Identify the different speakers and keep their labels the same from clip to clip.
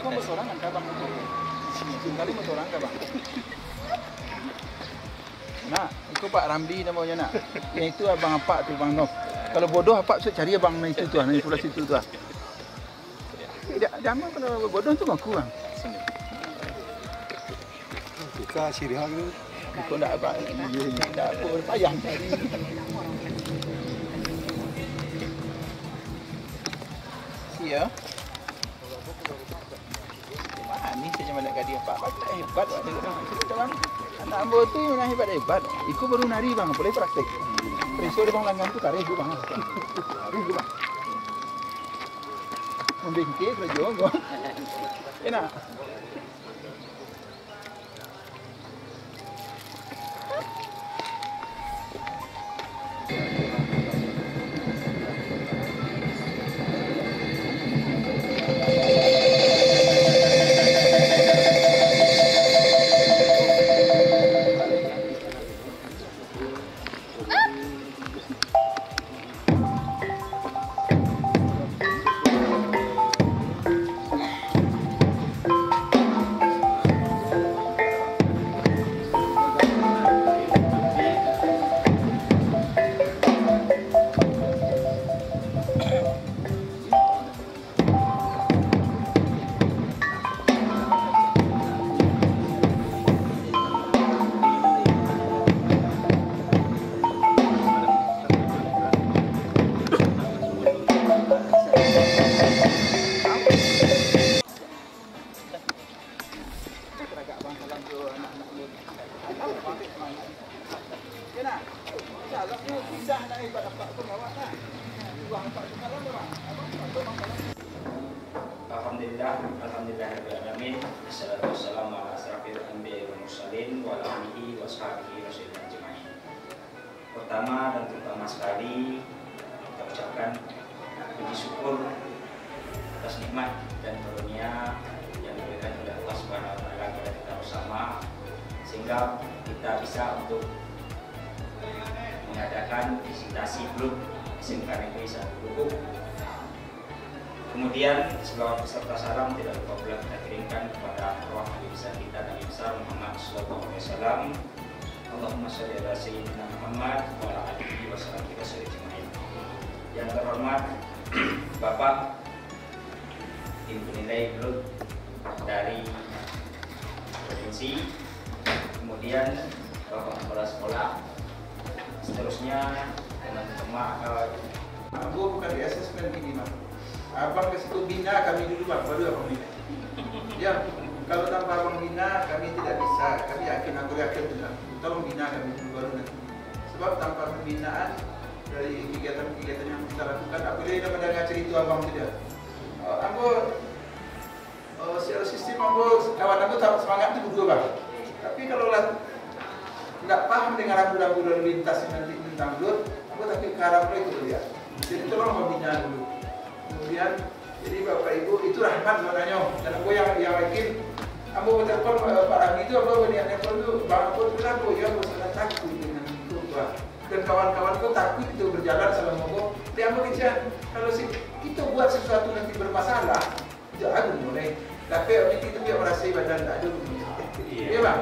Speaker 1: Kamu sorangan kah bang? Kali mau sorang kah bang? Nah, itu Pak Ramli namanya nak. Yang itu abang apa tu bang Nov. Kalau bodoh apa saya cari abang itu tu, di sebelah situ tu. Tidak, jangan kalau bodoh tu ngaku bang.
Speaker 2: Kita sirih tu.
Speaker 1: Kau nak apa? Tidak apa payah cari. Ya. Wah, ni saya cuma nak kadi Pak hebat ada orang. Anak ambo tu memang hebat. Ikut baru nari bang, boleh praktek. Preso dia bang langgan tu kareh tu bang. Kareh tu bang. Membingkir kerja kau. Enak.
Speaker 3: Alhamdulillahirrahmanirrahim. Assalatu wassalamu ala asrafil anbiya'i wal mursalin wa ala alihi wa sahbihi wasallam ajma'in. Pertama dan terutama sekali kita ucapkan puji syukur atas nikmat dan karunia yang diberikan oleh Allah Subhanahu wa taala kepada kita bersama, sehingga kita bisa untuk mengadakan visitasi grup SMK Negeri 1 Lubuk. Kemudian selawat beserta salam tidak lupa pula kita kirimkan kepada arwah Nabi besar kita, Nabi besar Muhammad SAW. Allahumma sholli ala sayyidina Muhammad wa ala alihi wa sahbihi wasallam. Yang terhormat Bapak tim penilai grup dari provinsi, kemudian Bapak kepala sekolah, seterusnya teman-teman.
Speaker 1: Aku bukan di asesmen ini bang. Abang ke situ bina kami dulu bang, baru abang bina. Ya, kalau tanpa abang bina kami tidak bisa. Kami yakin, aku yakin tidak. Tolong bina kami dulu baru nanti. Sebab tanpa pembinaan dari kegiatan-kegiatan yang kita lakukan, aku tidak mendengar cerita abang tidak. Aku secara sistem aku kawan aku tak semangat itu berdua bang. Tapi kalau tidak paham dengan rambu-rambu lalu lintas nanti tentang dulu, aku tak karang itu dia. Jadi tolong abang bina dulu. Kemudian, jadi Bapak Ibu itu rahmat sebenarnya. Dan aku yang yakin, aku bertelepon Pak Rami itu, aku berniat telepon itu, Bang aku bilang, ya aku sangat takut dengan itu, Pak. Dan kawan-kawanku takut itu berjalan selama aku. Dia mau kerja, kalau kita buat sesuatu nanti bermasalah, jangan mulai. Tapi itu dia merasa badan tak ada. Iya bang.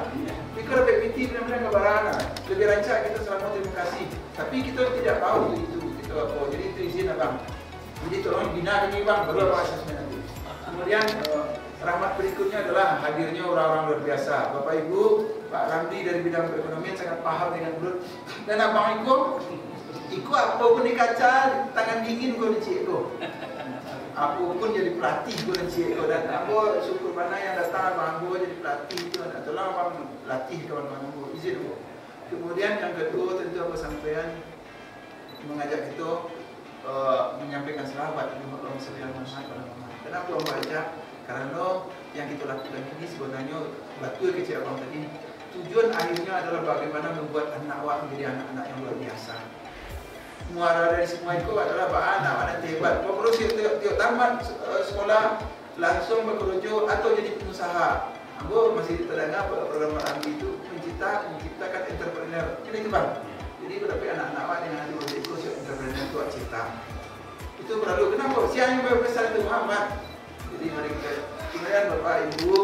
Speaker 1: Pikir PPT benar-benar kebarana. Lebih rancak kita selama terima kasih. Tapi kita tidak tahu itu. Kita apa. Jadi itu izin abang. Jadi tolong bina kami bang, baru apa asesmen nanti. Kemudian rahmat berikutnya adalah hadirnya orang-orang luar biasa. Bapak Ibu, Pak Ramli dari bidang perekonomian sangat paham dengan grup. Dan abang Iko apapun di kaca, tangan dingin kau dicik kau. Apapun jadi pelatih kau dicik kau. Dan aku syukur mana yang datang abang aku jadi pelatih itu. Dan tolong abang latih kawan-kawan aku, izin aku. Kemudian yang kedua tentu aku sampaikan mengajak kita menyampaikan selawat di Muhammad SAW. Dan aku membaca karena yang kita lakukan ini sebenarnya betul kecil abang tadi. Tujuan akhirnya adalah bagaimana membuat anak awak menjadi anak-anak yang luar biasa. Muara dari semua itu adalah anak-anak hebat. Kalau tiap tamat sekolah langsung bekerja atau jadi pengusaha. Aku masih terdengar program Ramli itu menciptakan entrepreneur. Ini itu bang. Jadi berarti anak-anak awak yang ada di peserta. Itu perlu. Kenapa? Siang yang berpesan itu Muhammad. Jadi mari kita. Kemudian Bapak Ibu,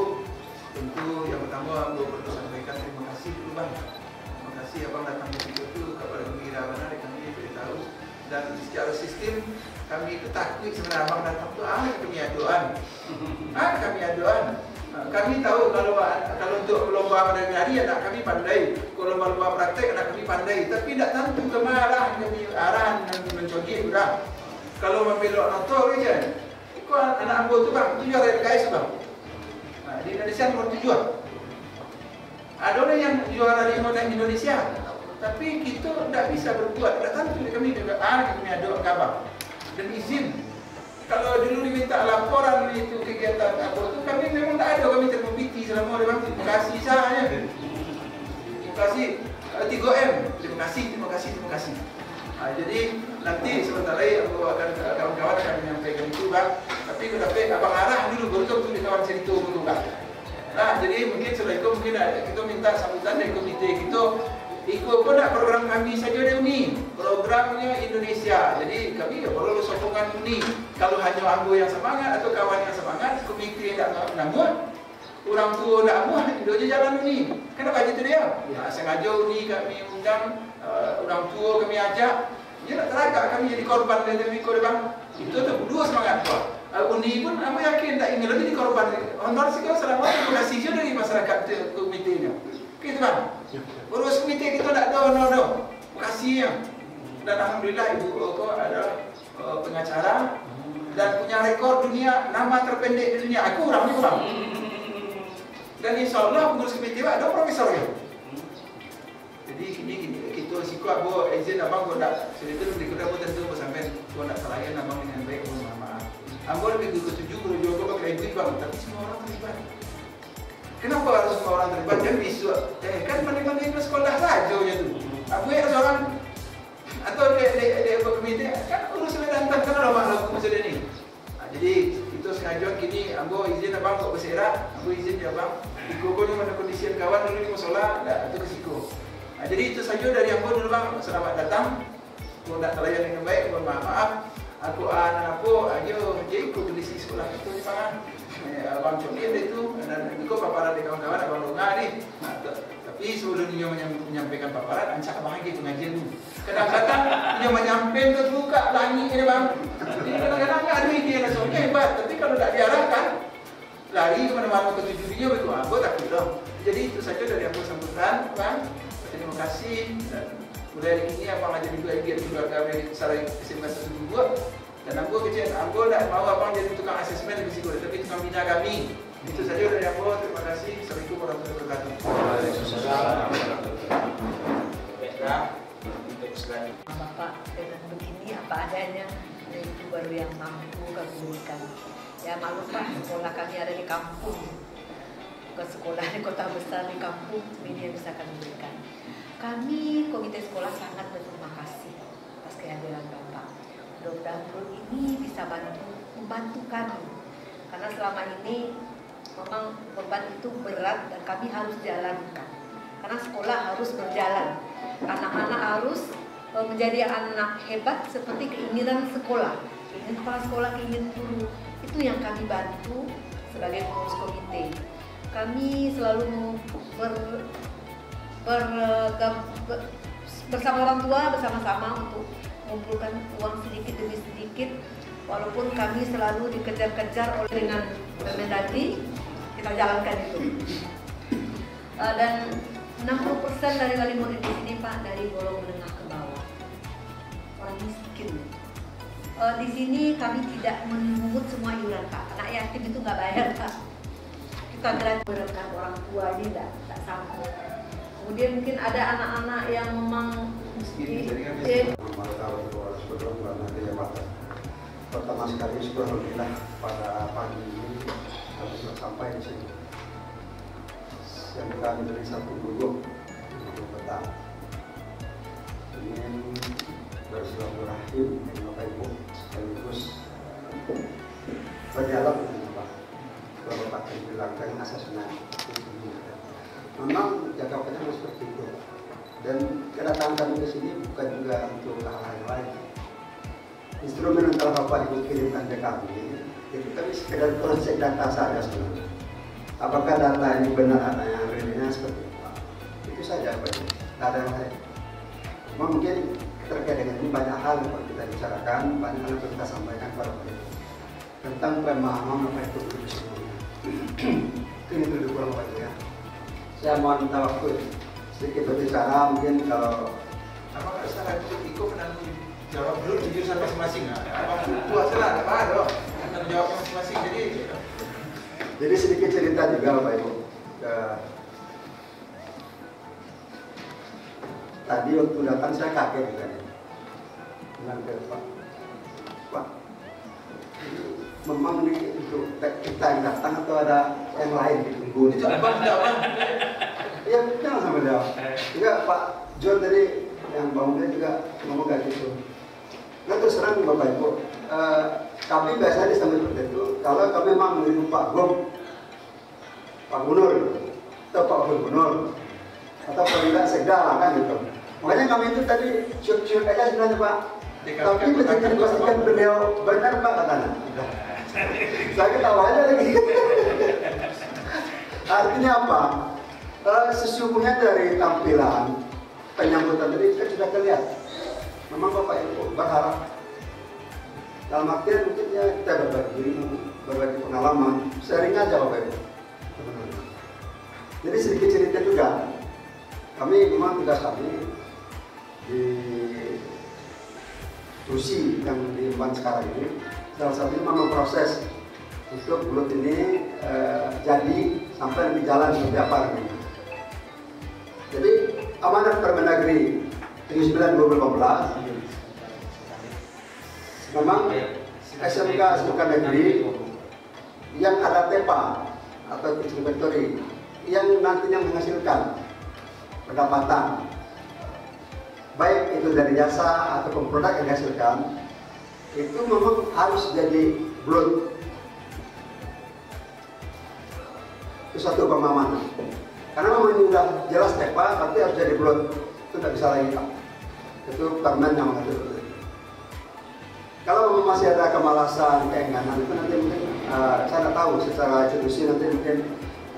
Speaker 1: tentu yang pertama Ibu perlu sampaikan terima kasih dulu Bang. Terima kasih Abang datang ke situ itu kepada Gembira Benar kami beritahu. Dan secara sistem kami ketahui sebenarnya Abang datang itu kami aduan. Kami aduan. Kami tahu kalau untuk lomba menari anak kami pandai, kalau lomba praktek anak kami pandai, tapi tidak tentu kemarah kami arahan dan mencogi sudah. Kalau membelok noto saja, itu anak ambo tu Bang, itu juara LKS Bang. Di Indonesia nomor 7. Ada orang yang juara di Indonesia, tapi kita tidak bisa berbuat, tidak tentu kami juga kami ada kabar dan izin. Kalau dulu diminta laporan itu kegiatan apa itu kami memang tidak ada, kami terbukti selama orang terima kasih saja. Terima kasih 3M, terima kasih. Jadi nanti sebentar lagi aku akan kawan-kawan akan menyampaikan itu Bang. Tapi kalau abang arah dulu baru di kawan cerita dulu Bang. Nah jadi mungkin setelah itu mungkin kita minta sambutan dari komite kita. Ikut pun nak program kami saja dia ni, programnya Indonesia. Jadi kami perlu sokongan ni. Kalau hanya anggo yang semangat atau kawan yang semangat, komite yang tak namun, orang tua nak muat, dia je jalan ni. Kenapa gitu dia? Ya, sengaja ni kami undang orang tua kami ajak. Dia nak teragak kami jadi korban dari mikir Bang. Itu tu dua semangat tu. Undi pun aku yakin tak ingin lagi di korban. Honor sikau selamat terima kasih juga dari masyarakat komitenya. Gitu Bang. Urus komite kita tak ada honor. Makasih ya. Dan alhamdulillah Ibu Oko ada pengacara dan punya rekor dunia, nama terpendek di dunia. Aku orang ni Bang. Dan insyaAllah pengurus komite ada profesor ya. Jadi gini kita sikap bawa izin abang kau tak cerita berikutnya pun tentu sampai kau nak selayan abang dengan baik pun maaf. Abang lebih ketujuh kalau jual kau pakai ibu Bang, tapi semua orang terlibat. Kenapa harus semua orang terlibat? Dan bisu, kan pandai-pandai ke sekolah saja je tu. Aku yang seorang atau dia komite kan urus datang kan ada makhluk macam ni. Jadi itu sengaja gini, ambo izin abang kau berserak, ambo izin dia abang. Ikut kau ni mana kondisi kawan dulu di musola, atau ke siku. Jadi itu saja dari ambo dulu Bang. Selamat datang. Kau nak terlayan dengan baik, mohon maaf. Aku anak ayo dia ikut kondisi sekolah itu ni Bang. Abang Cokli ada itu dan ikut paparan dari kawan-kawan abang Longa ni. Tapi sebelum dia menyampaikan paparan, ancak abang lagi pengajian dulu. Kadang-kadang dia menyampaikan tu buka langit ni Bang. Jadi kadang-kadang ada ide langsung hebat, tapi kalau tak diarahkan lari ke mana-mana ke tujuh dia betul. Aku tak kira. Jadi itu saja dari aku sambutan Bang. Terima kasih. Dan mulai hari ini abang ajar juga lagi juga kami sarai SMA 122. Dan aku kecil, aku tak mahu abang jadi tukang asesmen di situ, tapi tukang bina kami. Itu saja dari aku. Terima kasih. Assalamualaikum warahmatullahi wabarakatuh.
Speaker 3: Waalaikumsalam warahmatullahi wabarakatuh.
Speaker 4: Bapak dengan begini apa adanya, itu baru yang mampu kami berikan. Ya maklum Pak, sekolah kami ada di kampung, bukan sekolah di kota besar, di kampung. Ini yang bisa kami berikan. Kami komite sekolah sangat berterima kasih atas kehadiran Bapak. Mudah-mudahan ini bisa membantu kami, karena selama ini memang beban itu berat dan kami harus jalankan. Karena sekolah harus berjalan, anak-anak harus menjadi anak hebat seperti keinginan sekolah. Keinginan kepala sekolah, keinginan guru, itu yang kami bantu sebagai pengurus komite. Kami selalu bersama orang tua, bersama-sama untuk mengumpulkan uang sedikit demi sedikit. Walaupun kami selalu dikejar-kejar oleh dengan Mendagri, kita jalankan itu. Dan 60% dari wali murid di sini Pak dari golongan menengah ke bawah, orang miskin. Di sini kami tidak memungut semua iuran Pak. Anak yatim itu nggak bayar Pak. Kita gratis orang tua ini tidak sanggup. Kemudian mungkin ada anak-anak yang memang
Speaker 2: pertama sekali alhamdulillah pada pagi ini kami sudah sampai di sini. Yang kami dari satu dulu untuk petang ingin bersilaturahim dengan Bapak Ibu sekaligus berdialog dengan Bapak dibilangkan asasnya. Memang jangkauannya seperti itu. Dan kedatangan kami ke sini bukan juga untuk hal-hal yang lain. instrumen yang telah Bapak Ibu kirimkan ke kami, itu kami sekedar cross check data saja sebenarnya. Apakah data ini benar adanya realnya seperti apa? Itu saja Pak Ibu. Tidak ada yang lain. Mungkin terkait dengan ini banyak hal yang kita bicarakan, banyak hal yang kita sampaikan kepada Pak Ibu tentang pemahaman apa itu sebenarnya. Ini dulu kurang Pak Ibu ya. Saya mohon minta waktu sedikit berbicara, mungkin kalau
Speaker 1: Apakah secara Iko menanggung jawab dulu jurusan masing-masing? Abang puas lah, apa dong? Menanggung jawab masing-masing.
Speaker 2: Jadi sedikit cerita juga Bapak Ibu. Tadi waktu datang saya kaget juga nih. Bilang ke Pak, ini memang nih untuk kita yang datang atau ada yang lain ditunggu?
Speaker 1: Itu abang jawab.
Speaker 2: Iya, jangan sampai jawab. Juga Pak John tadi yang bangunnya juga ngomong kayak gitu. Nah terus terang Bapak Ibu, kami biasanya disambut seperti itu. Kalau kami memang mengirim Pak Gubernur, atau Pak Gubernur, atau Perintah Sekda lah kan gitu. Makanya kami itu tadi syuk-syuk aja sebenarnya Pak. Tapi begitu dipastikan beliau benar Pak katanya. Saya ketawa aja lagi. Artinya apa? Sesungguhnya dari tampilan penyambutan tadi kan sudah kelihatan. Memang Bapak Ibu berharap dalam artian mungkin ya kita berbagi pengalaman, sharing aja Bapak Ibu. Jadi sedikit cerita juga. Kami memang tugas kami di TUSI yang diemban sekarang ini, salah satunya memang proses untuk bulut ini jadi sampai di jalan seperti apa ini. Jadi amanat Permendagri 79/2015 memang SMK negeri yang ada TEPA atau teaching factory yang nantinya menghasilkan pendapatan baik itu dari jasa atau produk yang dihasilkan, itu memang harus jadi blot. Itu satu pemahaman. Karena memang ini sudah jelas TEPA, tapi harus jadi blot. Itu tidak bisa lagi Pak. Itu permen yang mengatur itu. Kalau memang masih ada kemalasan, keengganan, itu nanti mungkin saya tidak tahu secara institusi nanti mungkin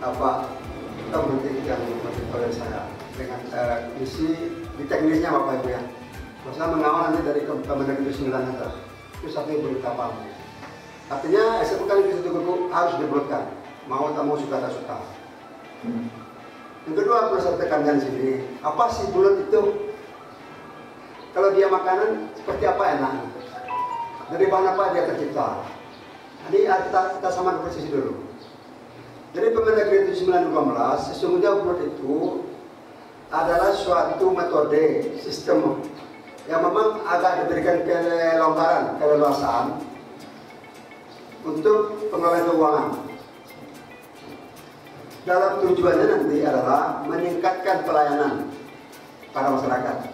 Speaker 2: kita nanti yang lebih oleh saya dengan misi di teknisnya Bapak Ibu ya. Masalah mengawal nanti dari Kemendagri 9 itu satu berita apa? Artinya SMK Negeri 1 Gubuk harus diblotkan, mau tak mau suka tak suka. Yang kedua perlu saya tekankan di sini, apa sih bulat itu? Kalau dia makanan seperti apa enak? Dari bahan apa dia tercipta? Jadi kita samakan posisi dulu. Jadi Permendagri 79/2015 sesungguhnya bulat itu adalah suatu metode sistem yang memang agak diberikan kelonggaran, keleluasaan untuk pengelolaan keuangan. Dalam tujuannya nanti adalah meningkatkan pelayanan pada masyarakat.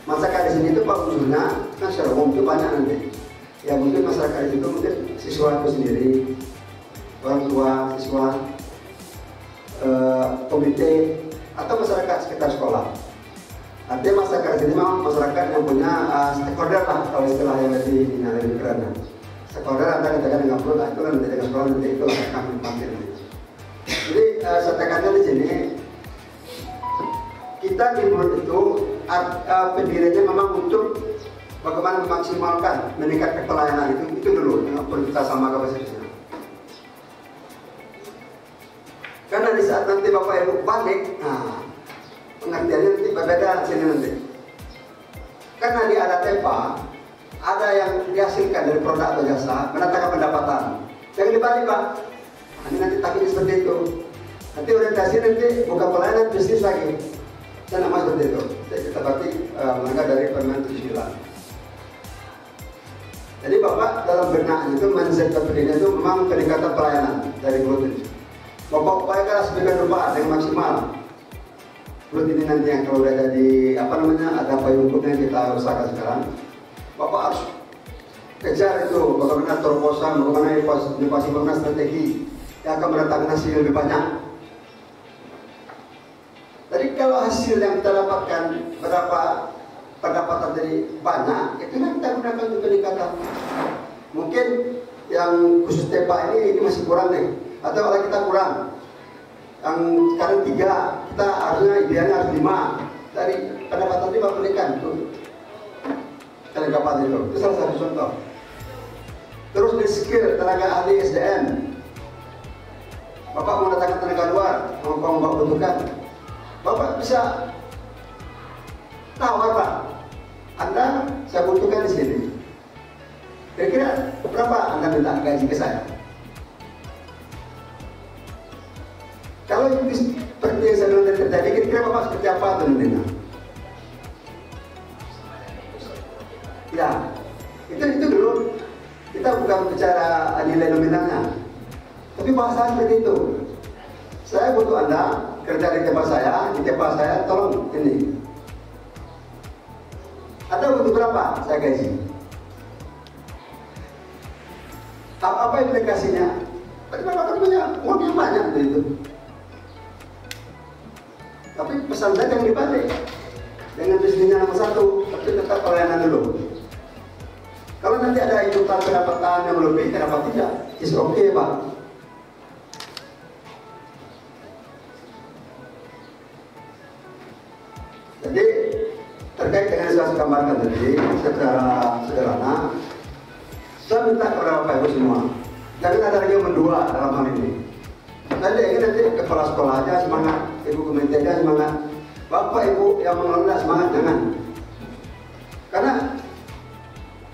Speaker 2: Masyarakat di sini itu Pak usulnya kan secara umum itu banyak nanti. Ya mungkin masyarakat itu mungkin siswa itu sendiri, orang tua, siswa, komite, atau masyarakat sekitar sekolah. Artinya masyarakat di sini memang masyarakat yang punya stakeholder lah, kalau istilah yang lebih keren. Stakeholder antara kita dengan perut, itu kan dengan sekolah nanti itu akan mampir. Jadi saya tekankan di sini, kita di perut itu pendiriannya memang untuk bagaimana memaksimalkan, meningkatkan pelayanan itu dulu yang perlu kita samakan posisinya. Karena di saat nanti Bapak Ibu balik, pengertiannya nanti berbeda sini nanti. Karena di ada TEPA, ada yang dihasilkan dari produk atau jasa, mendatangkan pendapatan. Jangan dibalik Pak, nanti takutnya seperti itu. Nanti orientasi nanti bukan pelayanan, bisnis lagi. Saya nama seperti itu. Jadi kita berarti melanggar dari Permen 79. Jadi Bapak dalam benaknya itu mindset terpilihnya itu memang peningkatan pelayanan dari bulut ini. Bapak upayakan sebagian rupa dengan maksimal. Bulut ini nanti yang kalau udah jadi ada payung hukum yang kita usahakan sekarang, Bapak harus kejar itu bagaimana terobosan, bagaimana inovasi, bagaimana strategi yang akan mendatangkan hasil lebih banyak. Jadi kalau hasil yang kita dapatkan berapa pendapatan jadi banyak, itu kan kita gunakan untuk peningkatan. Mungkin yang khusus TEPA ini masih kurang nih, atau kalau kita kurang, yang sekarang 3, kita harusnya idealnya harus 5, dari pendapatan 5 berikan tuh kelengkapan itu salah satu contoh. Terus di skill tenaga ahli SDM, Bapak mau datangkan tenaga luar, mau Bapak butuhkan, Bapak bisa tawar Pak, Anda saya butuhkan di sini. Kira-kira berapa Anda minta gaji ke saya? Kalau itu seperti yang saya bilang tadi terjadi, kira-kira Bapak seperti apa tuh nantinya? Ya, itu dulu. Kita bukan bicara nilai nominalnya, tapi bahasa seperti itu. Saya butuh Anda kerja di tempat saya, tolong ini. Anda butuh berapa? Saya gaji. Apa implikasinya? Bapak punya uang yang banyak itu. Tapi pesan saya yang dibalik. Dengan bisnisnya nomor 1, tapi tetap pelayanan dulu. Kalau nanti ada ikutan pendapatan yang lebih, kenapa tidak? Is okay, Pak. Jadi terkait dengan yang saya gambarkan tadi, secara sederhana, saya minta kepada Bapak Ibu semua, jangan ada lagi yang mendua dalam hal ini. Nanti kepala sekolahnya semangat, ibu komitenya semangat, Bapak Ibu yang mengelola semangat, jangan. Karena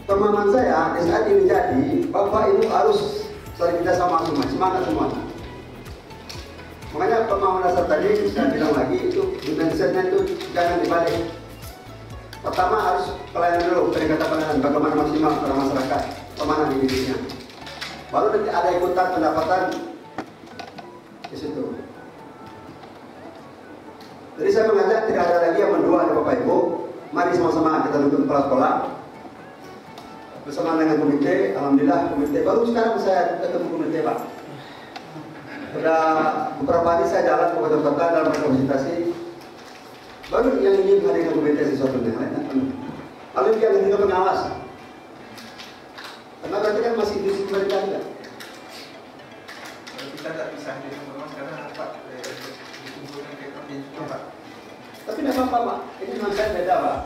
Speaker 2: pemahaman saya di saat ini jadi, Bapak Ibu harus saling kerjasama semua, semangat semua. Makanya pemahaman dasar tadi saya bilang lagi itu dimensinya itu jangan dibalik. Pertama harus pelayanan dulu, peningkatan pelayanan, bagaimana maksimal pada masyarakat, kemana dididinya. Baru nanti ada ikutan pendapatan di situ. Jadi saya mengajak tidak ada lagi yang mendua dari Bapak Ibu. Mari sama-sama kita duduk kepala sekolah bersama dengan komite. Alhamdulillah komite baru sekarang saya ketemu komite Pak. Sudah beberapa hari saya jalan ke kota-kota dalam berkonsultasi. Baru yang ingin menghadirkan komite sesuatu yang lain. Lalu yang juga pengawas. Karena berarti kan masih disiplin kan?
Speaker 1: Kita tidak bisa hadir semua karena Pak dikumpulkan ke komite juga Pak.
Speaker 2: Tapi tidak apa-apa Pak. Ini memang saya beda Pak.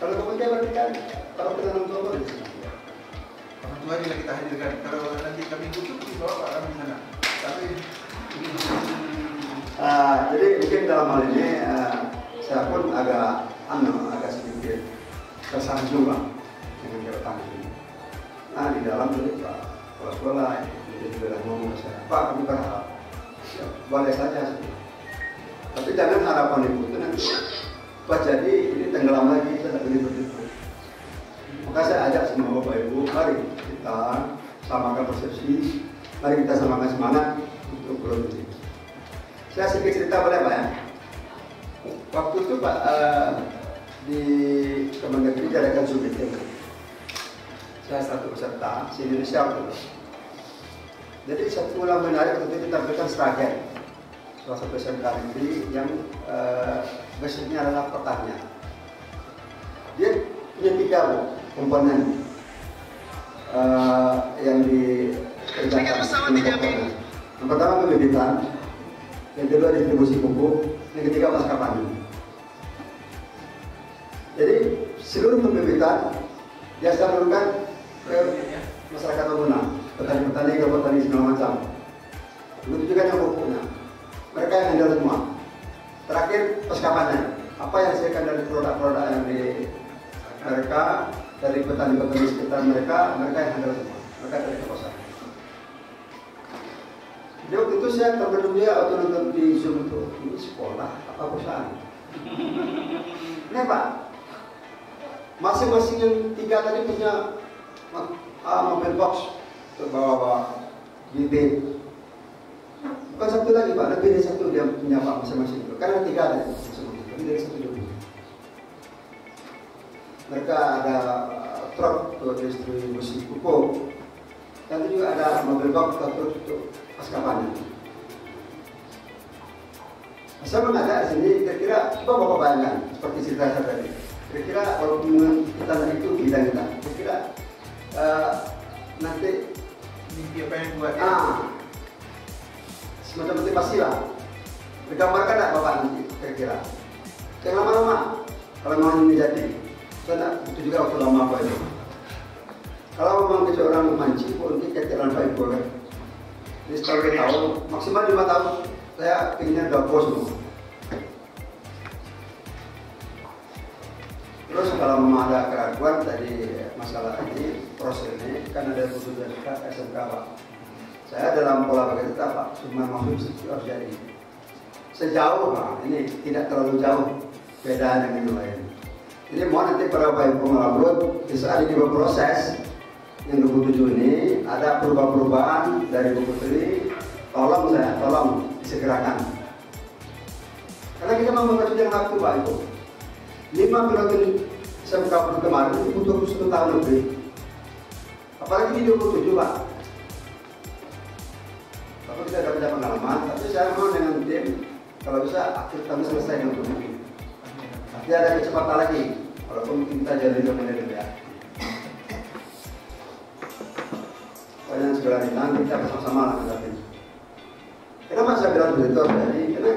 Speaker 2: Kalau komite berarti kan kalau kita nonton orang
Speaker 1: tua juga kita hadirkan. Kalau nanti kami butuh dibawa Pak kami sana. Tapi
Speaker 2: jadi mungkin dalam hal ini saya pun agak sedikit tersanjung Pak dengan kedatangan ini. Nah di dalam tadi Pak kepala sekolah itu sudah ngomong ke saya, Pak kami berharap ya, boleh saja sih. Tapi jangan harapan itu nanti Pak jadi ini tenggelam lagi kita begitu. Maka saya ajak semua Bapak Ibu, mari kita samakan persepsi, mari kita samakan semangat untuk produktif. Saya sedikit cerita boleh Pak ya. Waktu itu Pak di Kemendagri diadakan Zoom meeting. Saya satu peserta di Indonesia waktu. Jadi satu ulang menarik waktu itu ditampilkan Sragen, salah satu SMK negeri yang basicnya adalah pertanian. Dia punya 3 komponen yang dikerjakan. Yang pertama pembibitan, yang kedua distribusi pupuk, yang ketiga pasca panen. Jadi seluruh pembibitan dia salurkan ke masyarakat pengguna, petani-petani, petani segala macam. Begitu juga yang pupuknya, mereka yang handle semua. Terakhir pasca panen, apa yang disediakan dari produk-produk yang di mereka dari petani-petani sekitar mereka yang handle semua, mereka dari ke pasar. Jadi waktu itu saya terbentuk dia waktu nonton di Zoom itu, ini sekolah apa perusahaan? Ini Pak, masing-masing yang 3 tadi punya mobil box untuk bawa bibit. Bukan satu lagi Pak, lebih dari 1 dia punya Pak masing-masing. Karena 3 tadi, lebih dari 1 dia punya. Mereka ada truk untuk distribusi pupuk, dan juga ada mobil box untuk pasca panen. Saya mengajak di sini, kira-kira coba Bapak bayangkan seperti cerita saya tadi. Kira-kira walaupun kita itu bidang kita, kira-kira nanti
Speaker 1: mimpi apa yang buat
Speaker 2: semacam motivasi lah. Digambarkan nggak Bapak nanti kira-kira? Yang lama-lama, kalau memang ini jadi, saya butuh juga waktu lama Pak Ibu. Kalau memang seorang mancing, nanti ketelan Pak Ibu kan. Ini setahun tahun, maksimal 5 tahun, saya pengennya udah bos semua. Terus kalau memang ada keraguan tadi masalah ini, proses ini, kan ada keputusan SMK Pak. Saya dalam pola begitu Pak, cuma maksud harus jadi. Sejauh Pak, ini tidak terlalu jauh beda dengan yang lain. Ini mohon nanti para Bapak Ibu Malabut, di saat ini berproses yang 27 ini ada perubahan-perubahan dari Bu Putri, tolong disegerakan. Karena kita mau mengacu yang waktu Pak Ibu. 5 periode SMK kemarin itu butuh 1 tahun lebih. Apalagi di 27 Pak. Bapak kita ada banyak pengalaman, tapi saya mau dengan tim kalau bisa akhir tahun selesai dengan ini. Nanti ada kecepatan lagi, walaupun kita jadi lebih ya. Pokoknya segala kita bersama-sama lah nanti. Kenapa saya bilang begitu? Jadi karena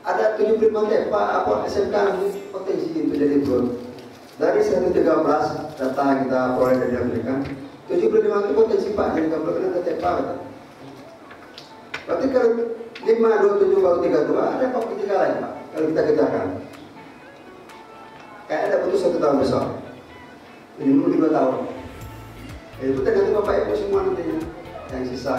Speaker 2: ada 75 TEPA apa SMK potensi untuk jadi drone. Dari 113 data kita peroleh dari Amerika, 75 itu potensi Pak, jadi kalau ada TEPA. Berarti kalau 527 kalau 32 ada Pak ketiga lain Pak, kalau kita kejarkan. Kayak ada putus 1 tahun besok, minimum 2 tahun. Itu tergantung Bapak Ibu semua nantinya yang sisa.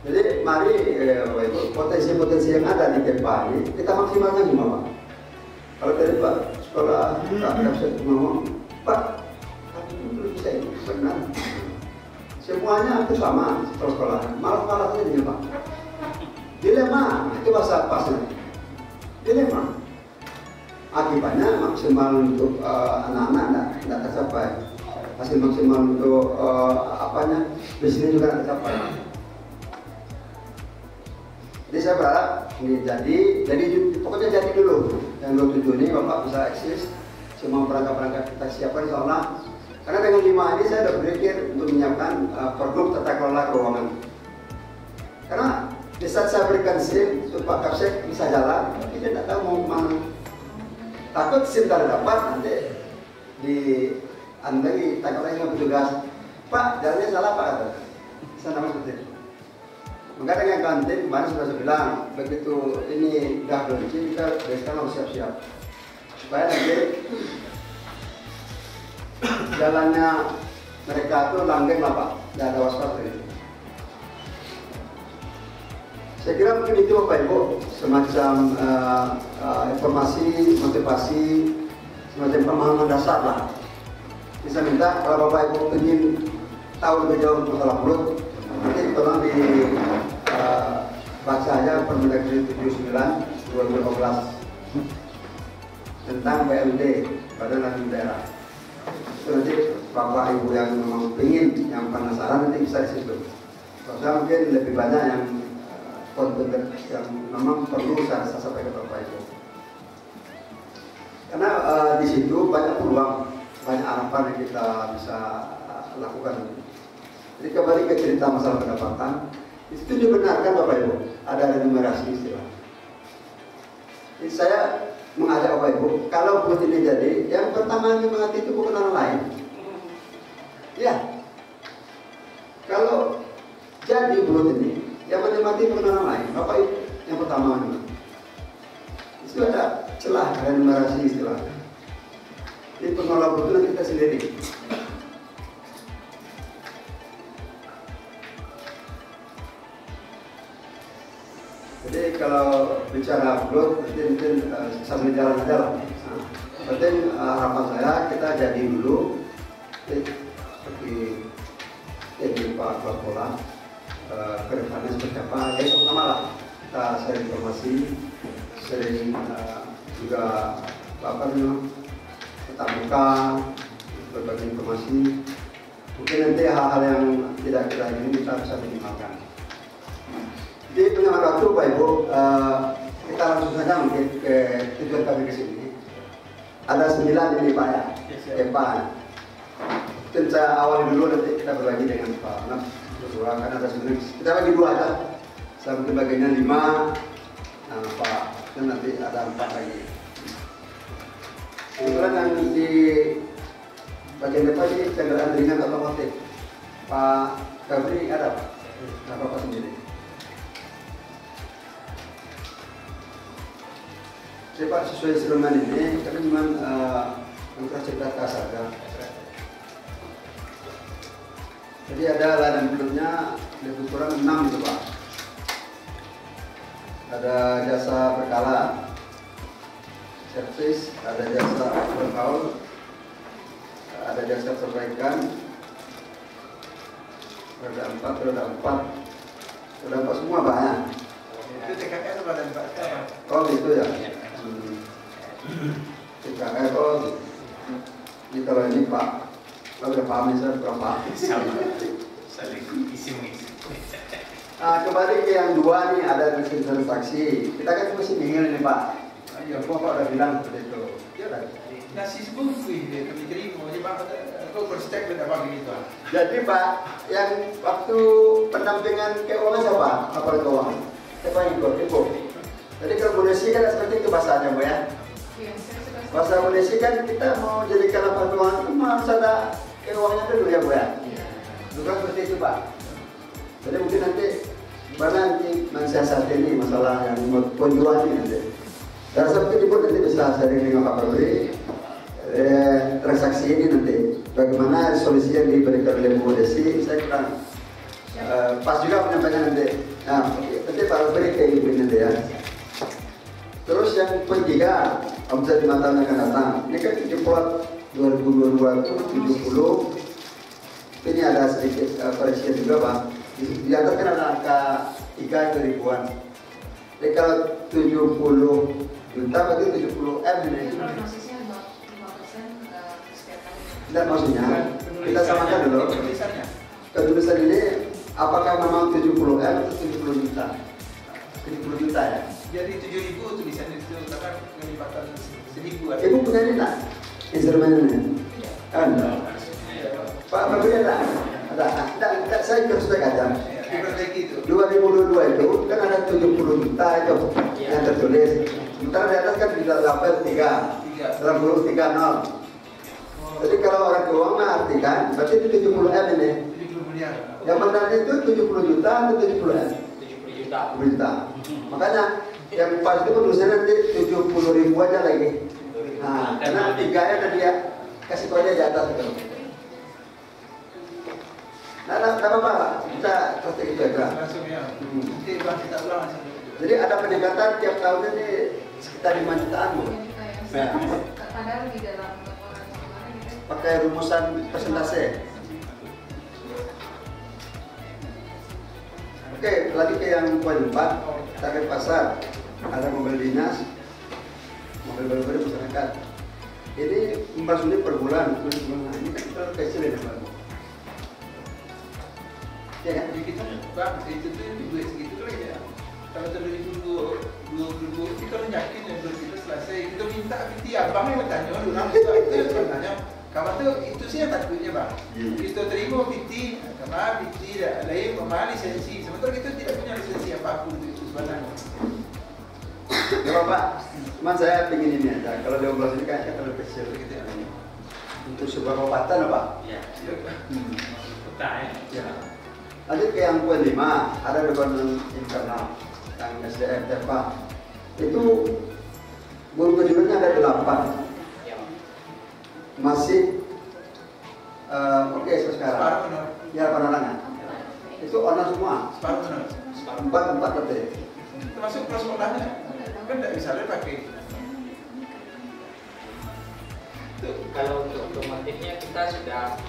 Speaker 2: Jadi mari Bapak Ibu, potensi-potensi yang ada di TEPA ini kita maksimalkan semua Pak. Kalau tadi Pak sekolah saya ngomong, Pak, belum bisa ini benar. Semuanya itu sama sekolah, malah saja Pak. Dilema, itu bahasa pasnya. Dilema. Akibatnya maksimal untuk anak-anak tidak tercapai. Hasil maksimal untuk bisnis juga tidak tercapai. Jadi saya berharap ini jadi pokoknya jadi dulu. Yang 27 ini Bapak bisa eksis, semua perangkat-perangkat kita siapkan insya karena dengan 5 ini saya sudah berpikir untuk menyiapkan pergub tata kelola keuangan. Karena di saat saya berikan SIM untuk Pak Kapsek bisa jalan, tapi dia tidak tahu mau kemana. Takut SIM tidak dapat nanti di andai tak lagi dengan petugas, Pak jalannya salah Pak kata. Saya nama seperti itu. Maka dengan kantin kemarin sudah saya bilang begitu ini sudah berhenti kita sekarang harus siap-siap supaya nanti jalannya mereka itu langgeng lah Pak, tidak ada waspada itu. Saya kira mungkin itu Bapak Ibu semacam informasi, motivasi, semacam pemahaman dasar lah. Bisa minta kalau Bapak Ibu ingin tahu lebih jauh masalah perut, nanti tolong baca aja Permendagri 79 2015 tentang BMD, Badan Latihan Daerah. Itu nanti Bapak Ibu yang memang ingin, yang penasaran nanti bisa di situ. Soalnya mungkin lebih banyak yang konten yang memang perlu saya sampaikan ke Bapak Ibu. Karena di situ banyak peluang, banyak harapan yang kita bisa lakukan. Jadi kembali ke cerita masalah pendapatan, itu dibenarkan Bapak Ibu, ada remunerasi istilah. Jadi saya mengajak Bapak Ibu, kalau perut ini jadi, yang pertama yang mengerti itu bukan orang lain. Ya, kalau jadi perut ini, yang menikmati bukan orang lain, Bapak Ibu yang pertama ini. Itu ada celah remunerasi istilahnya. Jadi pengelola perut itu kita sendiri. Jadi kalau bicara growth, mungkin sambil jalan aja lah. Penting harapan saya kita jadi dulu seperti yang Pak Pola ke depannya seperti apa. Ya sama lah kita share informasi, sering juga tetap buka berbagi informasi. Mungkin nanti hal-hal yang tidak kita ingin kita bisa minimalkan. Di pengamat waktu Pak Ibu, kita langsung saja mungkin ke tujuan kami ke sini. Ada 9 ini Pak ya, Pak. Mungkin saya awali dulu, nanti kita berbagi dengan Pak Naf. Karena ada 9, kita bagi 2 aja. Saya mungkin bagiannya 5, nah, Pak, dan nanti ada 4 lagi. Kemudian yang di bagian depan ini kendaraan ringan otomotif. Pak Gabri ada Pak? Nah, Bapak sendiri. Saya Pak sesuai instrumen ini, kami cuma cerita saja. Jadi ada layanan belumnya lebih kurang 6 itu Pak. Ada jasa berkala, servis, ada jasa overhaul, ada jasa perbaikan, roda 4 semua Pak ya.
Speaker 1: Itu TKR roda 4.
Speaker 2: Oh gitu ya. TKR oh. Ini kalau ini Pak, kalau udah paham saya berapa?
Speaker 5: Sama, saling isi-isi.
Speaker 2: Kembali ke yang 2 nih, ada mesin transaksi. Kita kan masih bingung nih Pak. Ya, Bapak udah bilang seperti itu. Ya kan?
Speaker 1: Nasi sebungkus dia kami terima. Jadi Pak, kau berstek benda apa gitu?
Speaker 2: Jadi Pak, yang waktu pendampingan keuangan siapa? Apa keuangan? Siapa yang ikut? Jadi kalau Bundesi kan seperti itu bahasanya Bu ya. Bahasa Bundesi kan kita mau jadikan laporan keuangan itu harus ada keuangannya dulu ya Bu ya. Bukan seperti itu Pak. Jadi mungkin nanti mana nanti mensiasati ini masalah yang penjualan ini nanti. Dan seperti itu nanti bisa sharing dengan Pak Gabri transaksi ini nanti. Bagaimana solusi yang diberikan oleh Bu Desi, saya kurang pas juga menyampaikan nanti. Nah, nanti Pak Gabri kayak ibu nanti ya. Terus yang ketiga, omset 5 tahun yang akan datang. Ini kan jempol 2022 itu 70. Ini ada sedikit koreksi juga Pak. Di atas kan ada angka 3 ribuan. Jadi kalau 70 juta berarti 70 M ini.
Speaker 6: Prosesnya 5% setiap tahun.
Speaker 2: Tidak maksudnya, kita samakan dulu. Ketulisan ini apakah memang 70 M atau 70 juta? 70 juta ya?
Speaker 1: Jadi 7.000 tulisannya itu karena kelipatan 1.000.
Speaker 2: Ibu punya ini tak? Instrumennya? Ada. Pak Gabri ada? Ada. Saya terus aja.
Speaker 1: Diperbaiki itu.
Speaker 2: 2022 itu kan ada 70 juta itu yang tertulis. Sementara di atas kan bisa label 3, dalam huruf 30. Jadi kalau orang keuangan artikan, berarti itu 70 M ini.
Speaker 1: 70 miliar.
Speaker 2: Yang benar itu 70 juta atau 70 M?
Speaker 3: 70 juta.
Speaker 2: 70 juta. Makanya yang pas itu tulisannya nanti 70 ribu aja lagi. Nah, karena 3-nya tadi ya kasih tahu aja di atas itu. Nah, apa-apa, kita praktek itu aja.
Speaker 1: Langsung ya. Nanti Bang kita ulang langsung.
Speaker 2: Jadi ada peningkatan tiap tahun ini sekitar 5 jutaan Bu. Ya.
Speaker 6: Padahal di dalam laporan keuangan kita
Speaker 2: Pakai rumusan persentase. Oke, lagi ke yang poin 4, target pasar. Ada mobil dinas, mobil baru-baru masyarakat. Ini 4 unit per bulan. Ini kan terlalu kecil ya Pak. Ya kan?
Speaker 1: Jadi kita Bang, itu tuh duit segitu kan ya. Kalau 2022 itu kalau yakin yang duit kita selesai, kita minta PT abang yang bertanya orang itu sebenarnya kawan tuh itu sih yang takutnya Bang. Kita terima PT, kemana PT lain memang lisensi, sementara kita tidak punya lisensi apapun itu sebenarnya.
Speaker 2: Ya Pak, cuma saya ingin ini aja. Kalau 12 ini kayaknya terlalu kecil gitu ya. Untuk sebuah kabupaten Pak.
Speaker 5: Ya, kota ya.
Speaker 2: Lanjut ke yang poin 5, ada departemen internal yang SDM Pak. Itu guru kejuruannya ada 8. Masih oke sekarang.
Speaker 1: Separuh benar.
Speaker 2: Ya penerangan. Itu honor semua.
Speaker 1: Separuh benar.
Speaker 2: 4 berarti.
Speaker 1: Termasuk prasekolahnya kan tidak bisa pakai.
Speaker 3: Kalau untuk otomotifnya kita sudah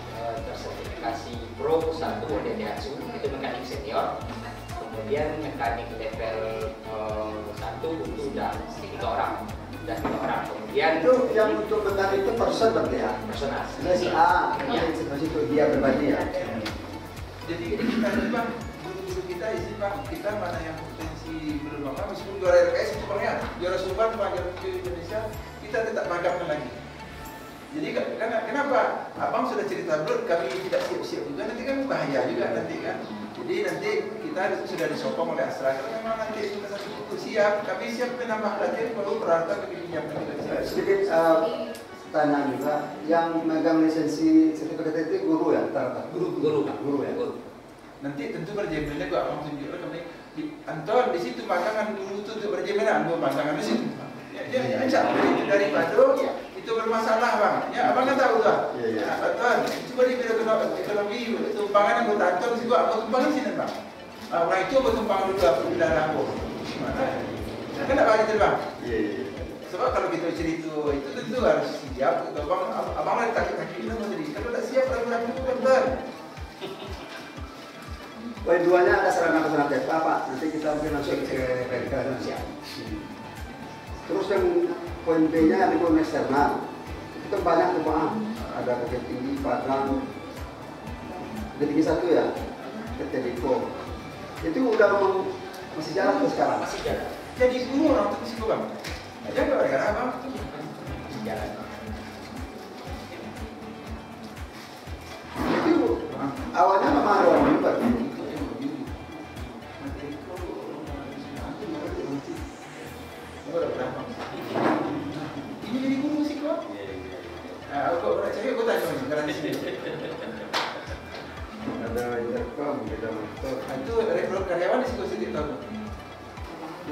Speaker 3: tersertifikasi Pro 1 oleh Daihatsu, itu mekanik senior. Kemudian mekanik level 1 itu sudah 3 orang. Kemudian
Speaker 2: Itu yang untuk mekanik itu person berarti ya.
Speaker 3: personal.
Speaker 2: Ini si A, ini itu dia pribadi ya.
Speaker 1: Jadi kita juga guru guru kita isi Bang, kita mana yang potensi belum lama, meskipun juara RKS itu Bang ya, juara Sumbar cuma juara Indonesia, kita tetap magamkan lagi. Jadi kenapa? Abang sudah cerita dulu, kami tidak siap-siap juga, nanti kan bahaya juga nanti kan. Jadi nanti kita sudah disokong oleh Astra, kalau memang nanti sudah satu buku siap, kami siap menambah latihan, baru peralatan kami pinjamkan juga.
Speaker 2: Sedikit tanya juga, yang megang lisensi sertifikat itu guru ya? Guru ya?
Speaker 1: Nanti tentu berjaminan kok abang tunjukkan kami. Anton di situ makangan guru itu untuk berjaminan, makangan di situ. Ya, daripada itu bermasalah Bang. Ya, abang kan tahu tuh. Iya. Anton, coba di bidang ekonomi, tumpangan yang buat Anton sih gua aku tumpangin sini Bang. Orang itu aku tumpang dulu aku di dalam aku. Kan enggak begitu Bang? Iya. Sebab kalau kita cerita itu tentu harus siap. Abang lagi takut-takut mau jadi. Kalau tak siap ragu-ragu benar.
Speaker 2: Poin 2-nya ada sarana-prasarana TEPA Pak. Nanti kita mungkin langsung ke vertikal dan siap. Terus yang poin B-nya lingkungan eksternal. Itu kan banyak tuh Pak. Ada Bukit Tinggi, Padang. Bukit Tinggi 1 ya. Ketediko. Itu udah masih jalan tuh sekarang.
Speaker 3: Masih jalan.
Speaker 1: Jadi guru orang itu situ Bang. Aja gara-gara Bang.
Speaker 3: Masih jalan.
Speaker 2: Itu awalnya memang ada orang juga.
Speaker 1: Ini jadi guru sih kok. Kok cari aku tanya sekarang di sini.
Speaker 2: Ada intercom, ada motor.
Speaker 1: Itu rekrut karyawan di situ tahu.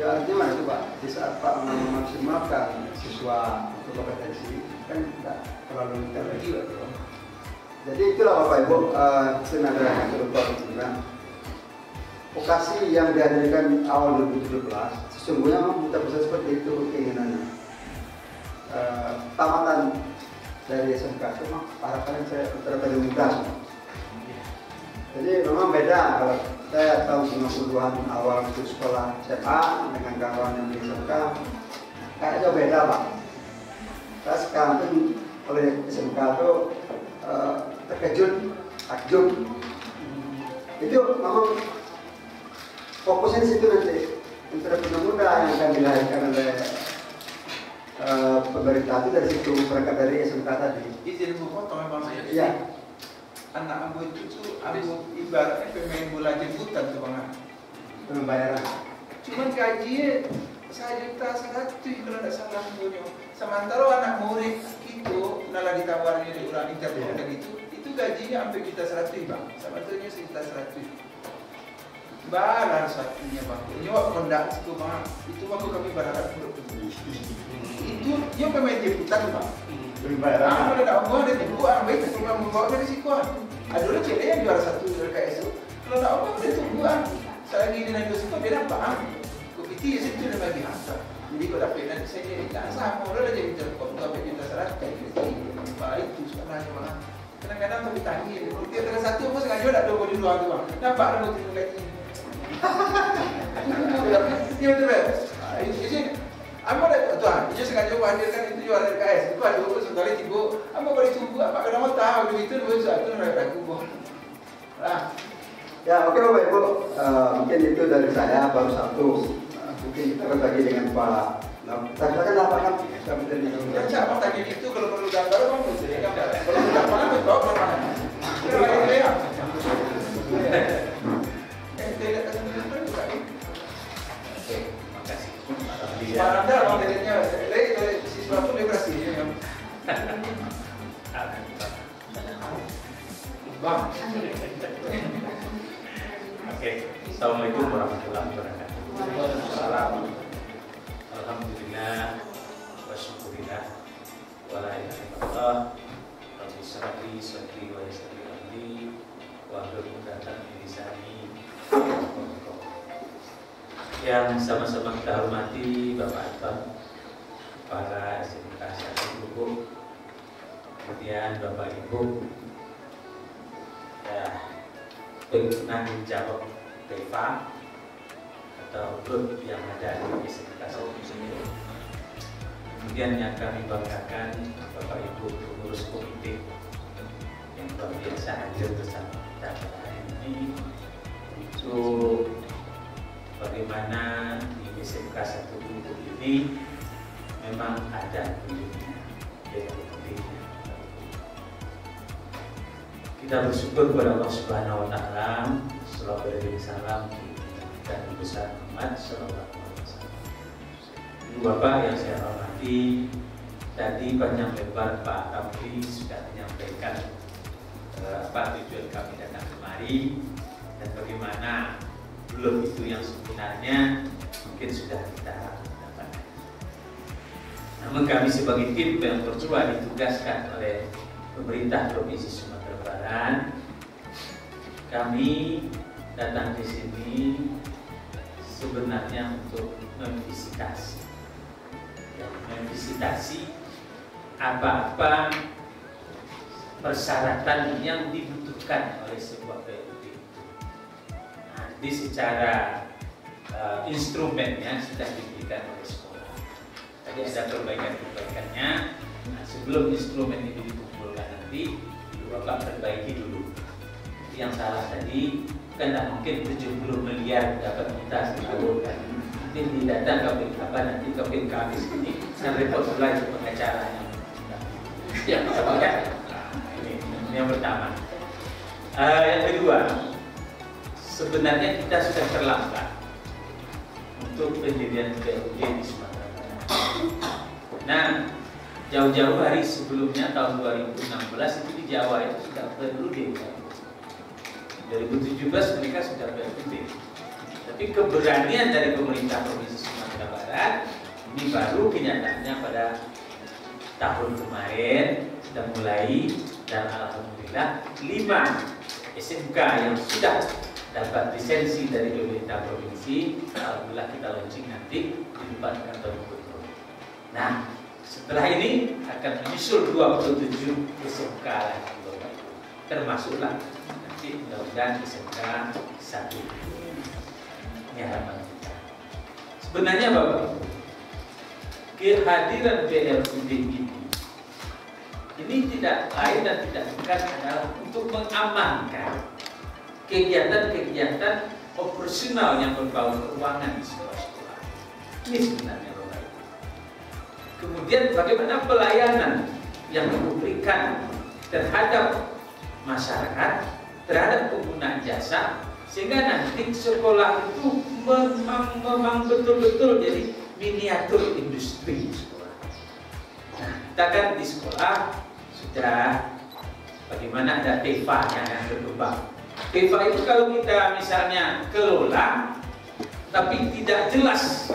Speaker 2: Ya artinya itu Pak, di saat Pak memaksimalkan siswa untuk kompetensi kan tidak terlalu detail lagi. Jadi itulah Bapak Ibu, senada yang berupa juga. Vokasi yang dihadirkan awal 2017 sesungguhnya memang kita bisa seperti itu keinginannya. Tamatan dari SMK itu memang harapannya saya terlalu mudah. Jadi memang beda kalau saya tahun 90-an awal itu sekolah SMA dengan kawan yang di SMK kayaknya jauh beda Pak. Saya sekarang pun oleh SMK itu terkejut, takjub. Itu memang fokusnya di situ nanti entrepreneur muda yang akan dilahirkan oleh pemerintah itu dari situ, berangkat dari SMK tadi.
Speaker 1: Izin potong Bang saya.
Speaker 2: Iya.
Speaker 1: Anak ambo itu tuh ambo ibaratnya pemain bola jemputan tuh Bang.
Speaker 2: Pembayaran.
Speaker 1: Cuman gajinya 1.100.000 kalau tidak salah punya. Sementara anak murid itu nala ditawarin dari orang internet itu gajinya sampai kita 100 Bang. Sebenarnya sekitar 100. Balar satunya Bang. Nyawa kondak itu Bang. Itu waktu kami berharap untuk itu dia pemain jemputan Bang.
Speaker 2: Pembayaran.
Speaker 1: Kalau tidak mau ada tungguan, baik cuma membawa dari sikuan. Ada orang cewek yang juara 1 RKS itu. Kalau tidak mau ada tungguan. Saya ingin naik ke situ dia dapat. Kopiti ya situ dia bagi harta. Jadi kalau dapat nanti saya jadi tak sama. Orang aja bicara kok dapat juta 100. Baik tu sekarang Bang. Kadang-kadang tapi tanya, kalau dia ada 1 pun sengaja tak ada di luar tu Bang. Nampak ada terima gaji. Iya betul tak? Ini apa dah tuan? Dia sengaja hadirkan itu juara RKS. Itu ada beberapa sekali tiba. Apa boleh tunggu? Apa kena mau tahu itu dua satu ragu boh. Lah.
Speaker 2: Ya oke Bapak Ibu, mungkin itu dari saya baru satu. Mungkin kita berbagi dengan Pak. Tadi kan apa kan?
Speaker 1: Dan siapa tadi itu kalau perlu gambar bang mesti gambar. Kalau tidak mana bawa ke mana? Kalau ini ya. Tidak akan juga ini.
Speaker 5: Oke, makasih.
Speaker 1: Pak Anda mau lihatnya, siswa pun liberasi ya. Bang.
Speaker 5: Oke, assalamualaikum warahmatullahi wabarakatuh. Waalaikumsalam. Alhamdulillah, wasyukurillah, wala ilaha illallah. Rabbi syrahli sadri wa yassir li amri wahlul 'uqdatam min lisani. Yang sama-sama kita hormati Bapak Anton, para SMK 1 Gubuk, kemudian Bapak Ibu, ya, penanggung jawab TEPA atau grup yang ada di SMK 1 sendiri. Kemudian yang kami banggakan Bapak Ibu pengurus komite yang luar biasa hadir bersama kita pada hari ini. untuk bagaimana di SMK 1 Bungkul ini memang ada kunjungnya, kita bersyukur kepada Allah Subhanahu Wa Taala. Salawat dan salam dan besar Muhammad Sallallahu Alaihi Wasallam. Bapak yang saya hormati, tadi panjang lebar Pak Ramli sudah menyampaikan apa tujuan kami datang kemari dan bagaimana belum itu yang sebenarnya mungkin sudah kita dapatkan. Namun kami sebagai tim yang bercoba ditugaskan oleh pemerintah Provinsi Sumatera Barat, kami datang di sini sebenarnya untuk memvisitasi, apa-apa persyaratan yang dibutuhkan oleh sebuah PLUD. Nah, jadi secara instrumennya sudah diberikan oleh sekolah. Tadi ada perbaikan-perbaikannya. Nah, sebelum instrumen itu dikumpulkan nanti, Bapak perbaiki dulu. Yang salah tadi kan tidak mungkin 70 miliar dapat kita setahun kan. Nanti datang nanti KPK habis ini dan repot pula itu pengacaranya. Ya, ini yang pertama. Yang kedua, sebenarnya kita sudah terlambat untuk pendirian PLUD di Sumatera Barat. Nah, jauh-jauh hari sebelumnya tahun 2016 itu di Jawa itu sudah PLUD. 2017 mereka sudah PLUD. Tapi keberanian dari pemerintah Provinsi Sumatera Barat ini baru kenyataannya pada tahun kemarin sudah mulai, dan alhamdulillah 5 SMK yang sudah dapat lisensi dari pemerintah provinsi, alhamdulillah kita launching nanti di depan kantor gubernur. Nah, setelah ini akan menyusul 27 SMK lagi, termasuklah nanti mudah-mudahan SMK 1. Ini harapan kita. Sebenarnya Bapak, kehadiran PLUD ini tidak lain dan tidak bukan adalah untuk mengamankan kegiatan-kegiatan operasional yang berbau keuangan di sekolah-sekolah. Ini sebenarnya Bapak. Kemudian bagaimana pelayanan yang diberikan terhadap masyarakat, terhadap pengguna jasa, sehingga nanti sekolah itu memang betul-betul jadi miniatur industri sekolah. Nah, kita kan di sekolah sudah bagaimana ada PEVA-nya yang berkembang. PEVA itu kalau kita misalnya kelola tapi tidak jelas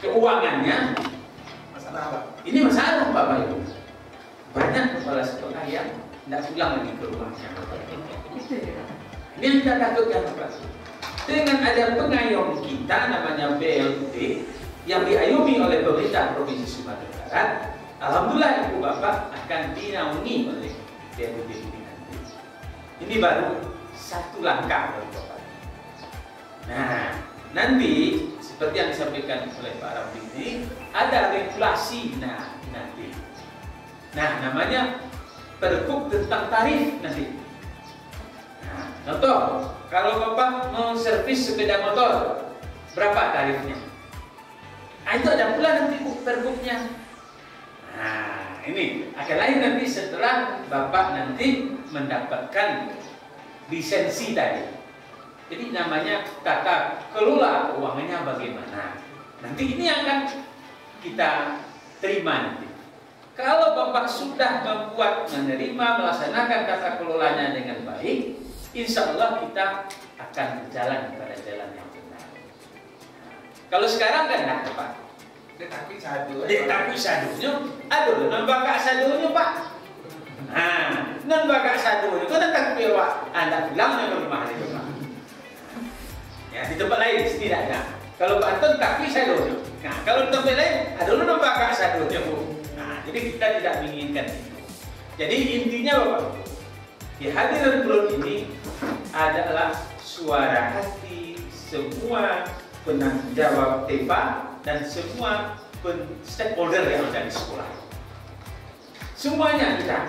Speaker 5: keuangannya,
Speaker 1: Masalah apa?
Speaker 5: ini masalah Bapak Ibu. Banyak kepala sekolah yang tidak pulang lagi ke rumahnya. Ini yang kita takutkan Bapak. Dengan ada pengayom kita namanya PLUD yang diayomi oleh pemerintah Provinsi Sumatera Barat, alhamdulillah Ibu Bapak akan dinaungi oleh PLUD ini nanti. Ini baru satu langkah dari Bapak. Nah, nanti seperti yang disampaikan oleh Pak Ramli ini ada regulasi nanti. Nah, namanya Pergub tentang tarif nanti. Nah, contoh, kalau Bapak mau servis sepeda motor, berapa tarifnya? Nah, itu ada pula nanti Pergubnya. Nah, ini akan lain nanti setelah Bapak nanti mendapatkan lisensi tadi. Jadi namanya tata kelola keuangannya bagaimana. Nanti ini akan kita terima nanti. Kalau Bapak sudah menerima, melaksanakan tata kelolanya dengan baik, insya Allah kita akan berjalan pada jalan yang benar. Kalau sekarang kan enggak Pak.
Speaker 1: Tetapi sadu.
Speaker 5: Tetapi sadunya, aduh, nambah sadunya Pak. Nah, nambah sadunya, kau datang ke Pak, Anda bilangnya ke rumah itu Pak. Ya di tempat lain setidaknya. Kalau Pak Anton tapi sadunya. Nah, kalau di tempat lain, aduh, nambah sadunya Bu. Jadi kita tidak menginginkan itu. Jadi intinya Bapak, kehadiran PLUD ini adalah suara hati semua penanggung jawab TEPA dan semua stakeholder yang ada di sekolah. Semuanya kita,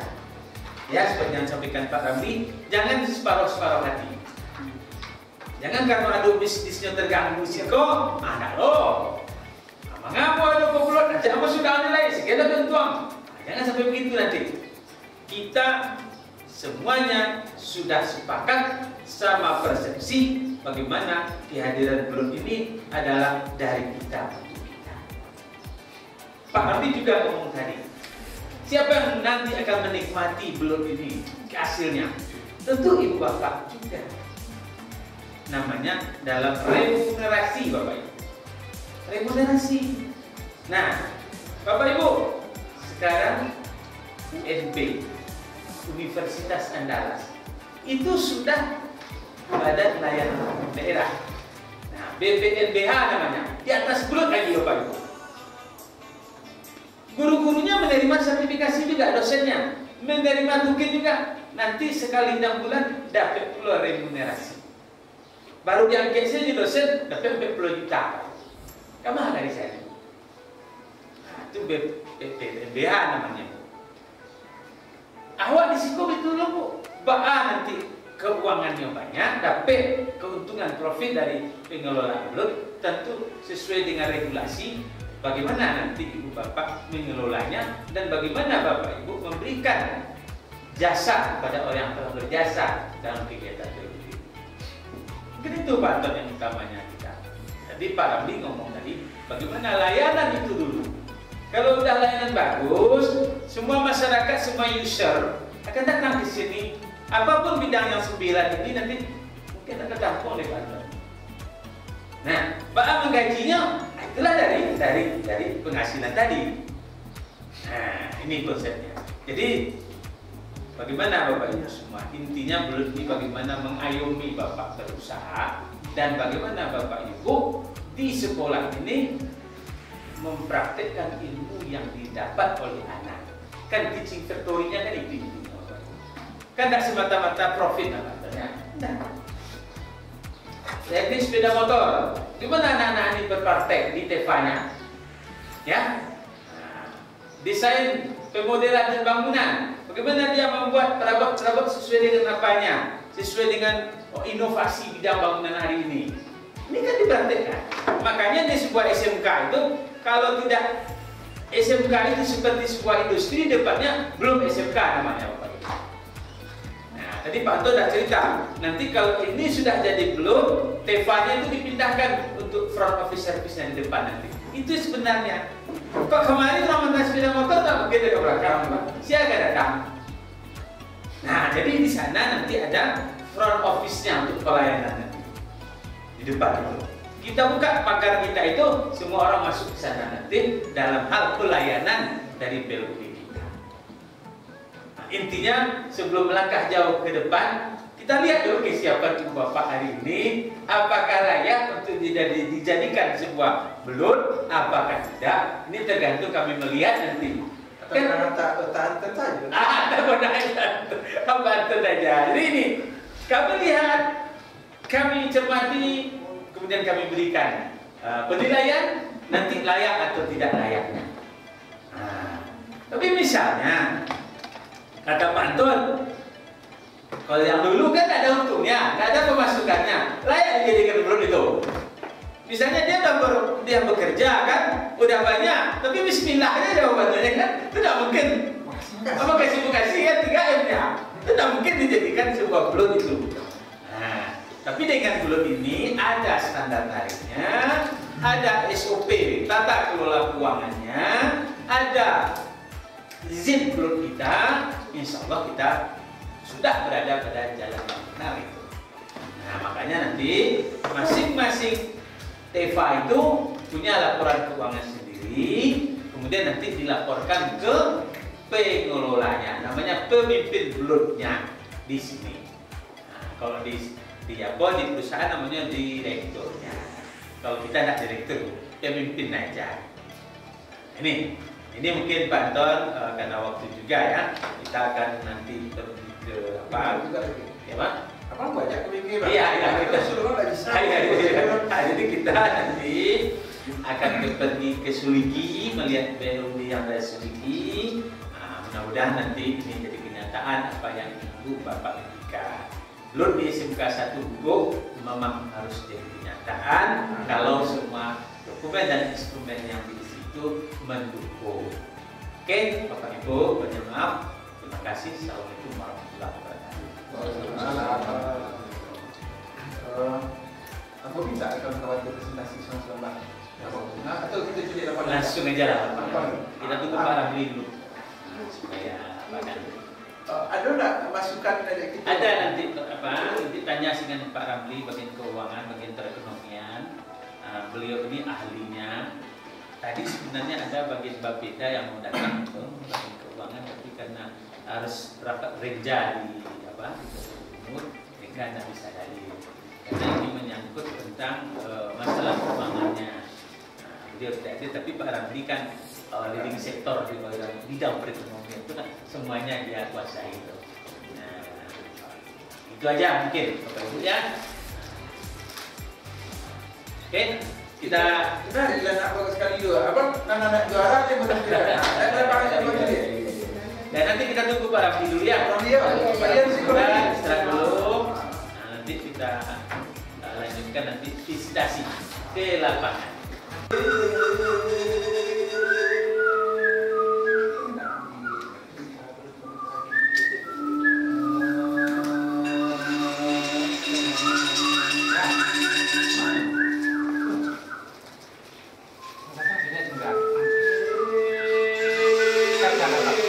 Speaker 5: ya seperti yang disampaikan Pak Ramli, jangan separuh-separuh hati. Jangan karena ada bisnisnya terganggu siko, ada lo. Mengapa ada komplot? Nanti apa sudah nilai? Sekian bantuan. Jangan sampai begitu nanti. Kita semuanya sudah sepakat sama persepsi bagaimana kehadiran bulan ini adalah dari kita untuk kita. Pak Ardi juga ngomong tadi, siapa yang nanti akan menikmati bulan ini hasilnya? Tentu ibu bapak juga. Namanya dalam remunerasi Bapak Ibu. Remunerasi. Nah, Bapak Ibu, sekarang UNB, Universitas Andalas, itu sudah Badan Layanan Daerah. Nah, BPLBH namanya, di atas bulan lagi Bapak Ibu. Guru-gurunya menerima sertifikasi juga, dosennya menerima tukin juga. Nanti sekali 6 bulan dapat pula remunerasi. Baru diangkat saja dosen dapat 40 juta. Kamu dari saya. Nah, itu BPLBH namanya. Awak di situ betul loh Bu. Nanti keuangannya banyak, dapat keuntungan profit dari pengelola bulut, tentu sesuai dengan regulasi. Bagaimana nanti ibu bapak mengelolanya dan bagaimana bapak ibu memberikan jasa kepada orang yang telah berjasa dalam kegiatan tersebut. Mungkin itu Pak Anton yang utamanya kita. Jadi Pak Ramli ngomong tadi, bagaimana layanan itu dulu. Kalau udah layanan bagus, semua masyarakat, semua user akan datang ke sini. Apapun bidang yang 9 ini nanti mungkin akan tampung oleh Pak Anton. Nah, Pak menggajinya itulah dari penghasilan tadi. Nah, ini konsepnya. Jadi bagaimana Bapak Ibu semua? Intinya belum di bagaimana mengayomi Bapak berusaha dan bagaimana Bapak Ibu di sekolah ini mempraktekkan ilmu yang didapat oleh anak. Kan teaching factory-nya kan itu. Kan tidak semata-mata profit namanya. Nah. Teknik sepeda motor, gimana anak-anak ini berpraktek di TV-nya? Ya, desain pemodelan dan bangunan, bagaimana dia membuat perabot-perabot sesuai dengan apanya, sesuai dengan inovasi bidang bangunan hari ini. Ini kan dipraktekkan. Makanya di sebuah SMK itu, kalau tidak SMK itu seperti sebuah industri, depannya belum SMK namanya Bapak Ibu. Nah, tadi Pak Anto sudah cerita, nanti kalau ini sudah jadi belum, TV-nya itu dipindahkan untuk front office service yang di depan nanti. Itu sebenarnya. Kok kemarin orang naik sepeda motor tak begitu ke belakang, Pak? Siapa datang? Nah, jadi di sana nanti ada front office-nya untuk pelayanan nanti. Di depan itu. Kita buka pagar kita itu, semua orang masuk ke sana nanti dalam hal pelayanan dari BLUD kita. Nah, intinya sebelum melangkah jauh ke depan, kita lihat dulu kesiapan ibu bapak hari ini, apakah layak untuk dijadikan sebuah belut, apakah tidak. Ini tergantung kami melihat nanti.
Speaker 1: Kan tahan saja.
Speaker 5: Apa saja. Jadi ini kami lihat, kami cermati, kemudian kami berikan penilaian nanti layak atau tidak layaknya. Nah, tapi misalnya kata Pak Anton, kalau yang dulu kan ada untungnya, nggak ada pemasukannya, layak dijadikan belut itu. Misalnya dia bekerja kan, udah banyak, tapi Bismillah aja jawabannya kan, itu tidak mungkin. Apa kasih ya 3M-nya, itu tidak mungkin dijadikan sebuah belut itu. Nah, tapi dengan belut ini ada standar tarifnya, ada SOP, tata kelola keuangannya, ada izin belut kita, insya Allah kita sudah berada pada jalan yang benar itu. Nah, makanya nanti masing-masing TV itu punya laporan keuangan sendiri, kemudian nanti dilaporkan ke pengelolanya, namanya pemimpin belutnya di sini. Nah, kalau di perusahaan namanya direkturnya. Kalau kita tidak direktur, pemimpin aja. Ini mungkin Pak Anton karena waktu juga ya, kita akan nanti pergi ke apa? Ya Pak?
Speaker 1: Apa banyak kebingungan?
Speaker 5: Iya, kita
Speaker 1: suruh nggak bisa.
Speaker 5: Jadi kita nanti akan pergi ke Suligi melihat BLUD yang ada Suligi. Mudah-mudahan nanti ini jadi kenyataan apa yang Ibu Bapak berikan. Lur di SMK 1 hukum memang harus jadi kenyataan kalau semua dokumen dan instrumen yang di situ mendukung. Oke, Bapak Ibu, banyak maaf. Terima kasih. Assalamualaikum warahmatullahi wabarakatuh.
Speaker 1: Aku minta kawan-kawan presentasi sama-sama. Nah, atau kita jadi lapangan?
Speaker 5: Langsung aja lah. Kita tunggu Pak Ramli dulu supaya badan.
Speaker 1: Ada enggak masukan dari kita?
Speaker 5: Ada nanti nanti tanya dengan Pak Ramli bagian keuangan, bagian perekonomian. Beliau ini ahlinya. Tadi sebenarnya ada bagian Bapeda yang mau datang ke bagian keuangan, tapi karena harus rapat reja di umur, mereka tidak bisa hadir. Karena ini menyangkut tentang masalah keuangannya. Beliau tidak hadir, tapi Pak Ramli kan leading sektor di bidang perekonomian itu kan semuanya dia kuasai itu. Nah, itu aja mungkin Bapak Ibu ya. Oke, kita
Speaker 1: gila nak bagus sekali juga. Apa anak juara dia betul tidak? Lapangannya betul dia.
Speaker 5: Dan nanti kita tunggu Pak Ramli dulu ya.
Speaker 1: Ramli ya. Kalian
Speaker 5: Kita istirahat dulu. Nah, nanti kita lanjutkan nanti visitasi ke lapangan.
Speaker 1: Kata